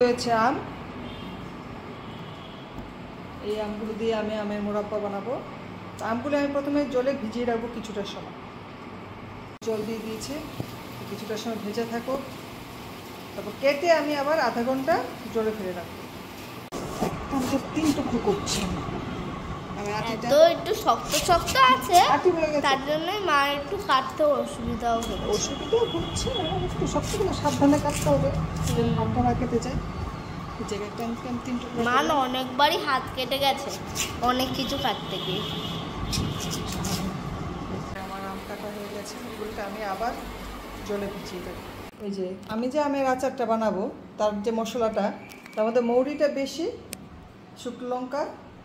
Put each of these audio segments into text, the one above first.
হয়েছে আম। এই আমগুলো দিয়ে আমি আমের মোরাব্বা বানাবো। আমগুলো আমি প্রথমে জলে ভিজিয়ে রাখবো কিছুটা সময়। জল দিয়ে দিয়েছি, কিছুটা সময় ভেজে থাকো, তারপর কেটে আমি আবার আধা ঘন্টা জলে ফেলে রাখবো। একদম তো 3 টুকরো করছি তো একটু শক্ত শক্ত আছে, তার জন্যই মা একটু কাটতে অসুবিধাও হচ্ছে। একটু শক্তগুলো সাবধানে কাটতে হবে, হাতটা না কেটে যায়। মা অনেকবারই হাত কেটে গেছে অনেক কিছু কাটতে গিয়ে। আমার আম কাটা হয়ে গেছে, এগুলোকে আমি আবার জলে ভিজিয়ে দেবো। এই যে আমি যে আমের আচারটা বানাবো তার যে মশলাটা, তার মধ্যে মৌরিটা বেশি, শুকনো লঙ্কা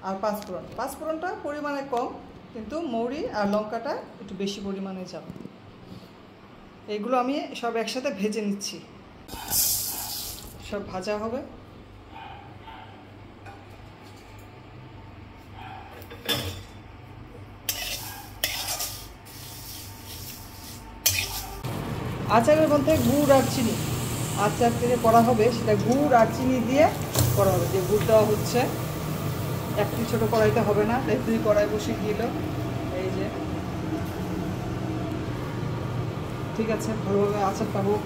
আর পাঁচফোড়ন। পাঁচফোড়নটা পরিমাণে কম, কিন্তু মৌরি আর লঙ্কাটা একটু বেশি পরিমাণে যাবে। এইগুলো আমি সব একসাথে ভেজে নিচ্ছি, সব ভাজা হবে। আচারের মধ্যে গুড় আর চিনি, আচার থেকে করা হবে সেটা গুড় আর চিনি দিয়ে করা হবে। যে গুড় দেওয়া হচ্ছে, একটি ছোটো কড়াইতে হবে না, 2 কড়াই বসে দিল। এই যে ঠিক আছে, ভালোভাবে আচারটা হোক।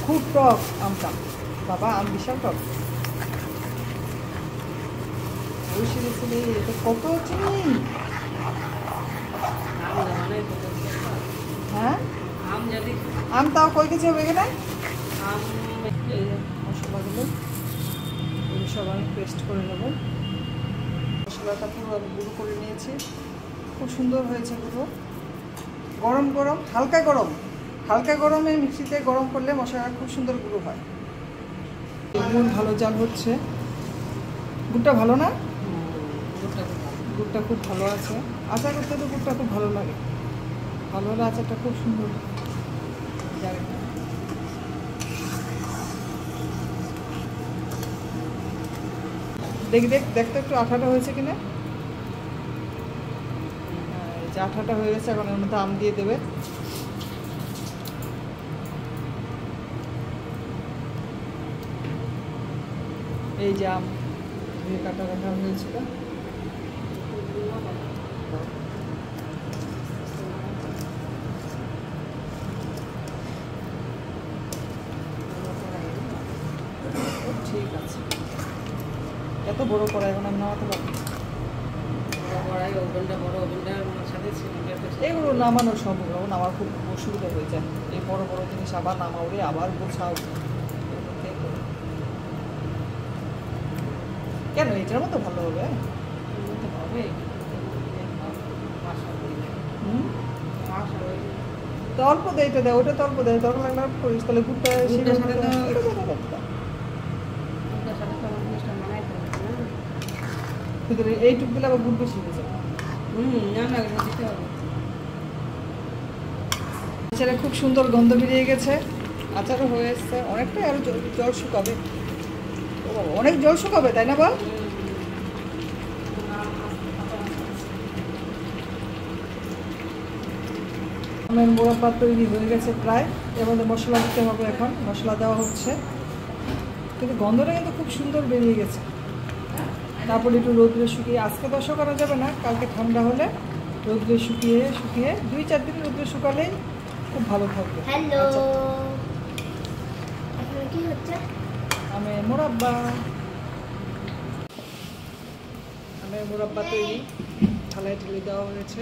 খুব টক আমটা, বাবা আম বিশাল টক। কত চিনি! হ্যাঁ, আম তাও কই কেজি হবে এখানে? মশলাগুলো সব আমি পেস্ট করে নেব। মশলাটা পুরো আমি গুঁড়ো করে নিয়েছি, খুব সুন্দর হয়েছে গুঁড়ো। গরম গরম, হালকা গরমে মিক্সিতে গরম করলে মশলাটা খুব সুন্দর গুঁড়ো হয়। গুড় ভালো জাল হচ্ছে। গুড়টা ভালো না? গুড়টা খুব ভালো আছে। আচার করতে তো গুড়টা খুব ভালো লাগে, ভালো হলে আচারটা খুব সুন্দর। দেখতে একটু আঠাটা হয়েছে কিনা। যে আঠাটা হয়ে গেছে, এখন এর মধ্যে আম দিয়ে দেবে। এই যে আম ধুয়ে কাটা হয়েছিল, ঠিক আছে। এত বড় কড়াই এখন আমি নামাতে পারবো। এগুলো নামানোর সম্ভব, আমার খুব অসুবিধা হয়ে যায়। এই বড় বড় জিনিস আবার নামাওরে, আবার গোছাও। কেন এটার মতো ভালো হবে? তো অল্প দেয়, এটা দেয়, ওটা তো অল্প দেয়, দরকার লাগলে করিস, তাহলে গুড়টা এইটুক দিলে আবার গুড় বেশি হয়ে যাবে। আচারে খুব সুন্দর গন্ধ বেরিয়ে গেছে, আচারও হয়ে এসছে অনেকটাই। আরো জল শুকাবে, ও বাবা অনেক জল শুকাবে, তাই না বল? আমের মোরাব্বা তৈরি হয়ে গেছে প্রায়। এর মধ্যে মশলা দিতে হবে, এখন মশলা দেওয়া হচ্ছে, কিন্তু গন্ধটা কিন্তু খুব সুন্দর বেরিয়ে গেছে। তারপরে একটু রোদ্রে শুকিয়ে, আজকে তো করা যাবে না, কালকে ঠান্ডা হলে রোদ্রে শুকিয়ে 2-4 দিন রোদ্রে শুকালেই খুব ভালো থাকবে। আমের মোরাব্বা তৈরি, থালায় ঢেলে দেওয়া হয়েছে।